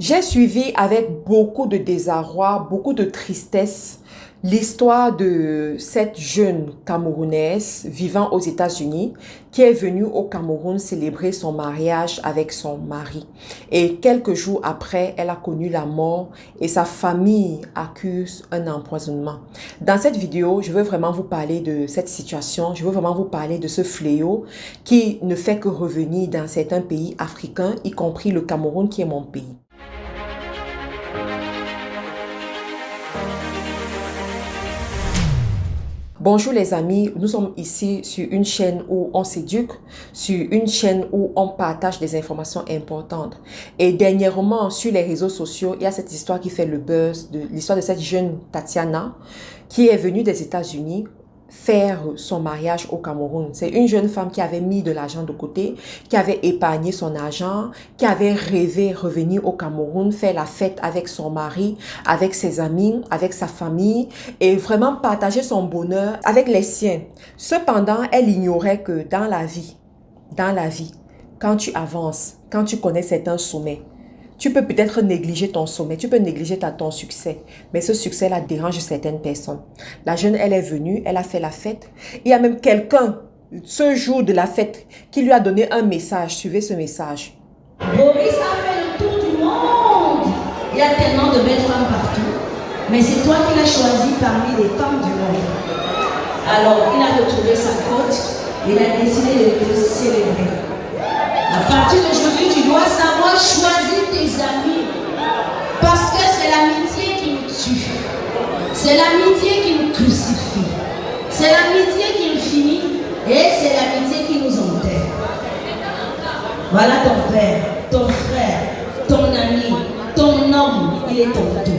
J'ai suivi avec beaucoup de désarroi, beaucoup de tristesse, l'histoire de cette jeune Camerounaise vivant aux États-Unis qui est venue au Cameroun célébrer son mariage avec son mari. Et quelques jours après, elle a connu la mort et sa famille accuse un empoisonnement. Dans cette vidéo, je veux vraiment vous parler de cette situation, je veux vraiment vous parler de ce fléau qui ne fait que revenir dans certains pays africains, y compris le Cameroun qui est mon pays. Bonjour les amis, nous sommes ici sur une chaîne où on s'éduque, sur une chaîne où on partage des informations importantes. Et dernièrement, sur les réseaux sociaux, il y a cette histoire qui fait le buzz, l'histoire de cette jeune Tatiana qui est venue des États-Unis faire son mariage au Cameroun. C'est une jeune femme qui avait mis de l'argent de côté, qui avait épargné son argent, qui avait rêvé revenir au Cameroun, faire la fête avec son mari, avec ses amis, avec sa famille et vraiment partager son bonheur avec les siens. Cependant, elle ignorait que dans la vie, quand tu avances, quand tu connais certains sommets, tu peux peut-être négliger ton sommet, tu peux négliger ton succès, mais ce succès-là dérange certaines personnes. La jeune, elle est venue, elle a fait la fête. Il y a même quelqu'un, ce jour de la fête, qui lui a donné un message. Suivez ce message. Boris a fait le tour du monde. Il y a tellement de belles femmes partout, mais c'est toi qui l'as choisi parmi les femmes du monde. Alors, il a retrouvé sa cote, il a décidé de te célébrer. À partir d'aujourd'hui, tu dois savoir choisir tes amis. Parce que c'est l'amitié qui nous tue. C'est l'amitié qui nous crucifie. C'est l'amitié qui nous finit. Et c'est l'amitié qui nous enterre. Voilà ton père, ton frère, ton ami, ton homme. Il est ton tout.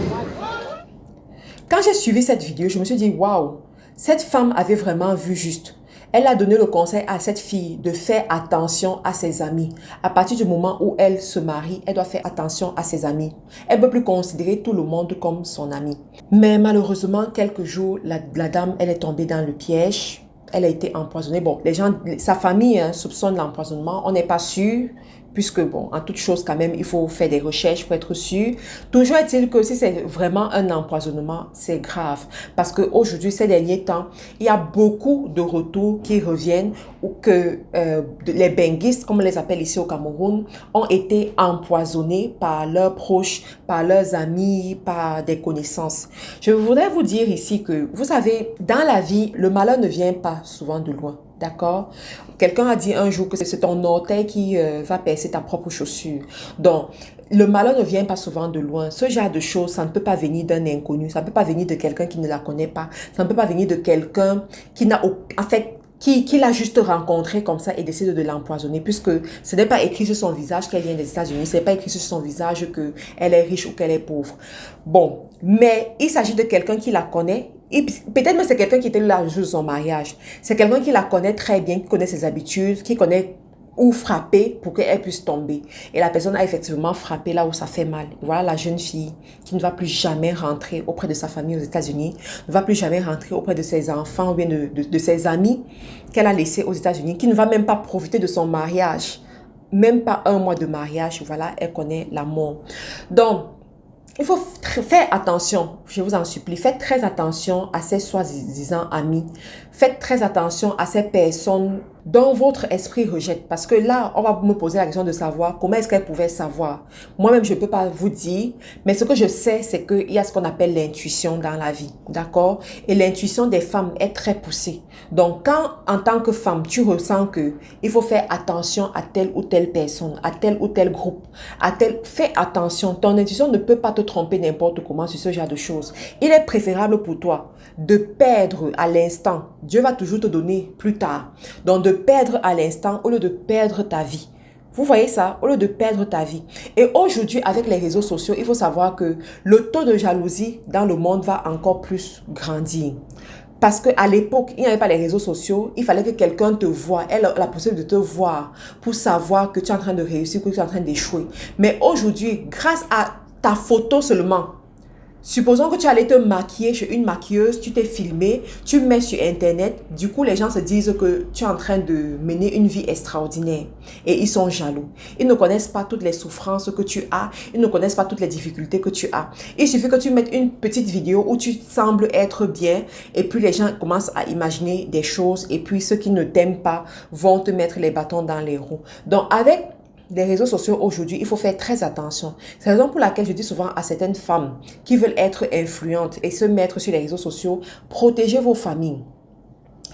Quand j'ai suivi cette vidéo, je me suis dit, waouh, cette femme avait vraiment vu juste. Elle a donné le conseil à cette fille de faire attention à ses amis. À partir du moment où elle se marie, elle doit faire attention à ses amis. Elle ne peut plus considérer tout le monde comme son ami. Mais malheureusement, quelques jours, la dame, elle est tombée dans le piège. Elle a été empoisonnée. Bon, les gens, sa famille soupçonne l'empoisonnement. On n'est pas sûr. Puisque, bon, en toute chose, quand même, il faut faire des recherches pour être sûr. Toujours est-il que si c'est vraiment un empoisonnement, c'est grave. Parce qu'aujourd'hui, ces derniers temps, il y a beaucoup de retours qui reviennent ou que les benguistes, comme on les appelle ici au Cameroun, ont été empoisonnés par leurs proches, par leurs amis, par des connaissances. Je voudrais vous dire ici que, vous savez, dans la vie, le malheur ne vient pas souvent de loin. D'accord? Quelqu'un a dit un jour que c'est ton orteil qui va percer ta propre chaussure. Donc, le malheur ne vient pas souvent de loin. Ce genre de choses, ça ne peut pas venir d'un inconnu. Ça ne peut pas venir de quelqu'un qui ne la connaît pas. Ça ne peut pas venir de quelqu'un qui n'a en fait qui l'a juste rencontré comme ça et décide de l'empoisonner, puisque ce n'est pas écrit sur son visage qu'elle vient des États-Unis, ce n'est pas écrit sur son visage qu'elle est riche ou qu'elle est pauvre. Bon, mais il s'agit de quelqu'un qui la connaît. Peut-être même c'est quelqu'un qui était là le jour de son mariage. C'est quelqu'un qui la connaît très bien, qui connaît ses habitudes, qui connaît où frapper pour qu'elle puisse tomber. Et la personne a effectivement frappé là où ça fait mal. Voilà la jeune fille qui ne va plus jamais rentrer auprès de sa famille aux États-Unis, ne va plus jamais rentrer auprès de ses enfants ou bien de ses amis qu'elle a laissés aux États-Unis, qui ne va même pas profiter de son mariage. Même pas un mois de mariage, voilà, elle connaît la mort. Donc, il faut faire attention, je vous en supplie, faites très attention à ces soi-disant amis. Faites très attention à ces personnes dont votre esprit rejette. Parce que là, on va me poser la question de savoir comment est-ce qu'elle pouvait savoir. Moi-même, je ne peux pas vous dire, mais ce que je sais, c'est qu'il y a ce qu'on appelle l'intuition dans la vie. D'accord? Et l'intuition des femmes est très poussée. Donc, quand en tant que femme, tu ressens qu'il faut faire attention à telle ou telle personne, à tel ou tel groupe, fais attention. Ton intuition ne peut pas te tromper n'importe comment sur ce genre de choses. Il est préférable pour toi de perdre à l'instant. Dieu va toujours te donner plus tard. Donc, de perdre à l'instant au lieu de perdre ta vie. Vous voyez ça? Au lieu de perdre ta vie. Et aujourd'hui, avec les réseaux sociaux, il faut savoir que le taux de jalousie dans le monde va encore plus grandir. Parce qu'à l'époque, il n'y avait pas les réseaux sociaux. Il fallait que quelqu'un te voie, ait la possibilité de te voir pour savoir que tu es en train de réussir, que tu es en train d'échouer. Mais aujourd'hui, grâce à ta photo seulement, Supposons que tu allais te maquiller chez une maquilleuse, tu t'es filmé, tu mets sur Internet, du coup les gens se disent que tu es en train de mener une vie extraordinaire et ils sont jaloux. Ils ne connaissent pas toutes les souffrances que tu as, ils ne connaissent pas toutes les difficultés que tu as. Il suffit que tu mettes une petite vidéo où tu sembles être bien et puis les gens commencent à imaginer des choses et puis ceux qui ne t'aiment pas vont te mettre les bâtons dans les roues. Donc avec les réseaux sociaux aujourd'hui, il faut faire très attention. C'est la raison pour laquelle je dis souvent à certaines femmes qui veulent être influentes et se mettre sur les réseaux sociaux, protégez vos familles.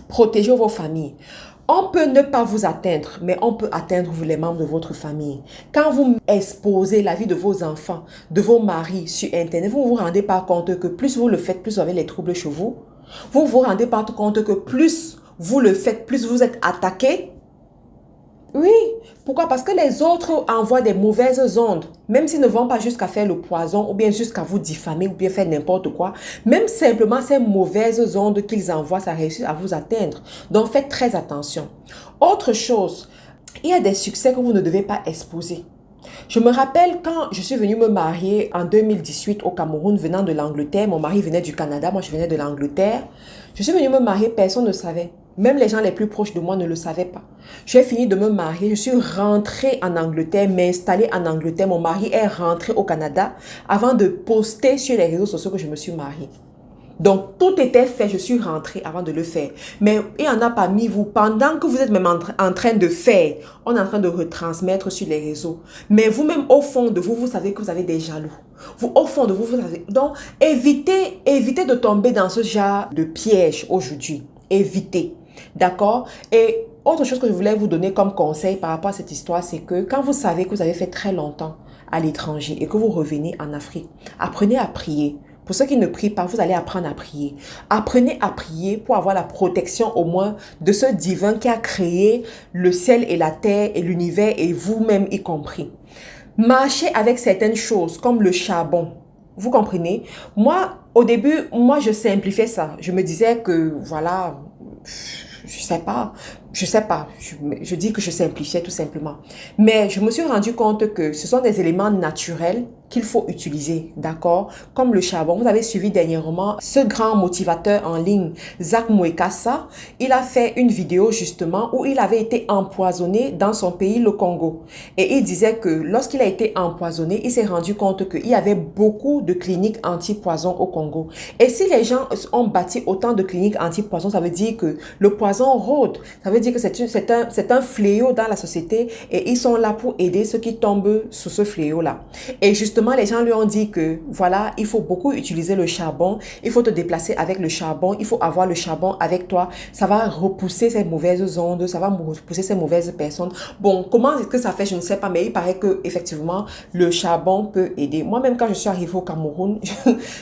Protégez vos familles. On peut ne pas vous atteindre, mais on peut atteindre les membres de votre famille. Quand vous exposez la vie de vos enfants, de vos maris sur Internet, vous ne vous rendez pas compte que plus vous le faites, plus vous avez les troubles chez vous. Vous ne vous rendez pas compte que plus vous le faites, plus vous êtes attaqué. Oui, pourquoi? Parce que les autres envoient des mauvaises ondes, même s'ils ne vont pas jusqu'à faire le poison ou bien jusqu'à vous diffamer ou bien faire n'importe quoi. Même simplement ces mauvaises ondes qu'ils envoient, ça réussit à vous atteindre. Donc faites très attention. Autre chose, il y a des succès que vous ne devez pas exposer. Je me rappelle quand je suis venue me marier en 2018 au Cameroun venant de l'Angleterre. Mon mari venait du Canada, moi je venais de l'Angleterre. Je suis venue me marier, personne ne savait. Même les gens les plus proches de moi ne le savaient pas. J'ai fini de me marier, je suis rentrée en Angleterre, m'installer en Angleterre. Mon mari est rentré au Canada avant de poster sur les réseaux sociaux que je me suis mariée. Donc, tout était fait, je suis rentrée avant de le faire. Mais il y en a parmi vous, pendant que vous êtes même en train de faire, on est en train de retransmettre sur les réseaux. Mais vous-même, au fond de vous, vous savez que vous avez des jaloux. Vous, au fond de vous, vous savez. Donc, évitez de tomber dans ce genre de piège aujourd'hui. Évitez. D'accord? Et autre chose que je voulais vous donner comme conseil par rapport à cette histoire, c'est que quand vous savez que vous avez fait très longtemps à l'étranger et que vous revenez en Afrique, apprenez à prier. Pour ceux qui ne prient pas, vous allez apprendre à prier. Apprenez à prier pour avoir la protection au moins de ce divin qui a créé le ciel et la terre et l'univers et vous-même y compris. Marchez avec certaines choses comme le charbon. Vous comprenez? Moi, au début, je simplifiais ça. Je me disais que, voilà, je sais pas. Je dis que je simplifiais tout simplement. Mais je me suis rendu compte que ce sont des éléments naturels qu'il faut utiliser, d'accord? Comme le charbon. Vous avez suivi dernièrement ce grand motivateur en ligne, Zach Mwekassa. Il a fait une vidéo justement où il avait été empoisonné dans son pays, le Congo. Et il disait que lorsqu'il a été empoisonné, il s'est rendu compte qu'il y avait beaucoup de cliniques anti-poison au Congo. Et si les gens ont bâti autant de cliniques anti-poison, ça veut dire que le poison rôde. Ça veut dire que c'est un fléau dans la société et ils sont là pour aider ceux qui tombent sous ce fléau-là. Et justement, les gens lui ont dit que voilà, il faut beaucoup utiliser le charbon, il faut te déplacer avec le charbon, il faut avoir le charbon avec toi. Ça va repousser ces mauvaises ondes, ça va repousser ces mauvaises personnes. Bon, comment est-ce que ça fait, je ne sais pas, mais il paraît que effectivement le charbon peut aider. Moi-même, quand je suis arrivée au Cameroun,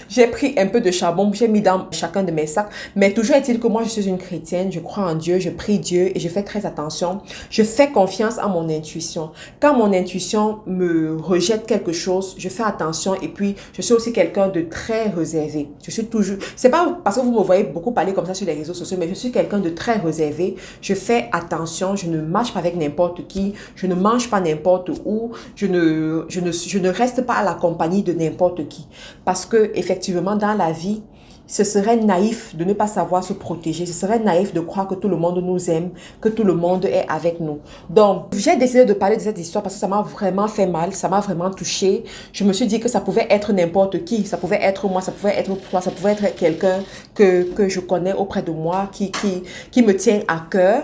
j'ai pris un peu de charbon, j'ai mis dans chacun de mes sacs, mais toujours est-il que moi, je suis une chrétienne, je crois en Dieu, je prie Dieu et je fais très attention. Je fais confiance à mon intuition. Quand mon intuition me rejette quelque chose, je fais attention et puis je suis aussi quelqu'un de très réservé. Je suis toujours, c'est pas parce que vous me voyez beaucoup parler comme ça sur les réseaux sociaux, mais je suis quelqu'un de très réservé. Je fais attention, je ne marche pas avec n'importe qui, je ne mange pas n'importe où, je ne reste pas à la compagnie de n'importe qui. Parce que effectivement dans la vie, ce serait naïf de ne pas savoir se protéger. Ce serait naïf de croire que tout le monde nous aime, que tout le monde est avec nous. Donc, j'ai décidé de parler de cette histoire parce que ça m'a vraiment fait mal, ça m'a vraiment touchée. Je me suis dit que ça pouvait être n'importe qui. Ça pouvait être moi, ça pouvait être toi, ça pouvait être quelqu'un que je connais auprès de moi, qui me tient à cœur.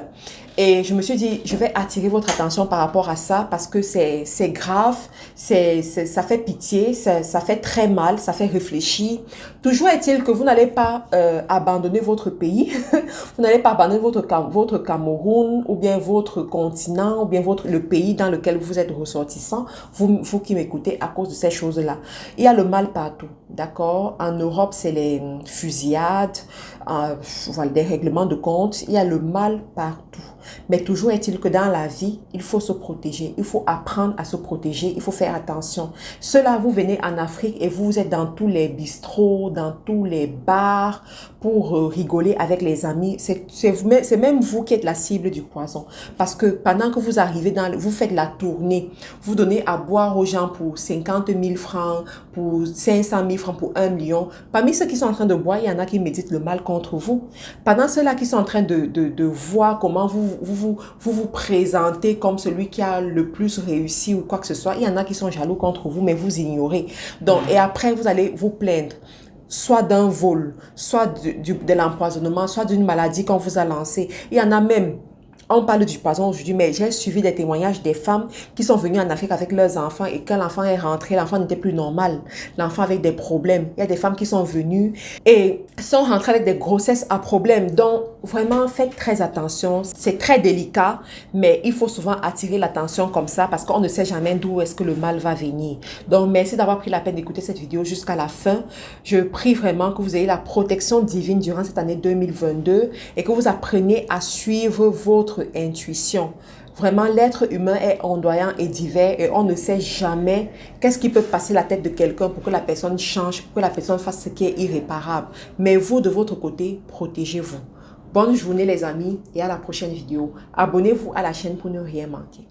Et je me suis dit, je vais attirer votre attention par rapport à ça parce que c'est grave, ça fait pitié, ça fait très mal, ça fait réfléchir. Toujours est-il que vous n'allez pas abandonner votre pays, vous n'allez pas abandonner votre Cameroun ou bien votre continent ou bien le pays dans lequel vous êtes ressortissant, vous qui m'écoutez à cause de ces choses-là. Il y a le mal partout, d'accord? En Europe, c'est les fusillades, voilà, des règlements de compte, il y a le mal partout. Mais toujours est-il que dans la vie, il faut se protéger. Il faut apprendre à se protéger. Il faut faire attention. Cela, vous venez en Afrique et vous êtes dans tous les bistrots, dans tous les bars pour rigoler avec les amis. C'est même vous qui êtes la cible du poison. Parce que pendant que vous arrivez, vous faites la tournée, vous donnez à boire aux gens pour 50 000 francs, pour 500 000 francs, pour 1 million. Parmi ceux qui sont en train de boire, il y en a qui méditent le mal contre vous. Pendant ceux-là qui sont en train de voir comment vous présentez comme celui qui a le plus réussi ou quoi que ce soit, il y en a qui sont jaloux contre vous, mais vous ignorez. Donc, et après, vous allez vous plaindre, soit d'un vol, soit de l'empoisonnement, soit d'une maladie qu'on vous a lancée. Il y en a même... On parle du poison aujourd'hui, mais j'ai suivi des témoignages des femmes qui sont venues en Afrique avec leurs enfants et quand l'enfant est rentré, l'enfant n'était plus normal. L'enfant avait des problèmes. Il y a des femmes qui sont venues et sont rentrées avec des grossesses à problème. Donc, vraiment, faites très attention. C'est très délicat, mais il faut souvent attirer l'attention comme ça parce qu'on ne sait jamais d'où est-ce que le mal va venir. Donc, merci d'avoir pris la peine d'écouter cette vidéo jusqu'à la fin. Je prie vraiment que vous ayez la protection divine durant cette année 2022 et que vous appreniez à suivre votre intuition. Vraiment, l'être humain est ondoyant et divers et on ne sait jamais qu'est-ce qui peut passer la tête de quelqu'un pour que la personne change, pour que la personne fasse ce qui est irréparable. Mais vous, de votre côté, protégez-vous. Bonne journée les amis et à la prochaine vidéo. Abonnez-vous à la chaîne pour ne rien manquer.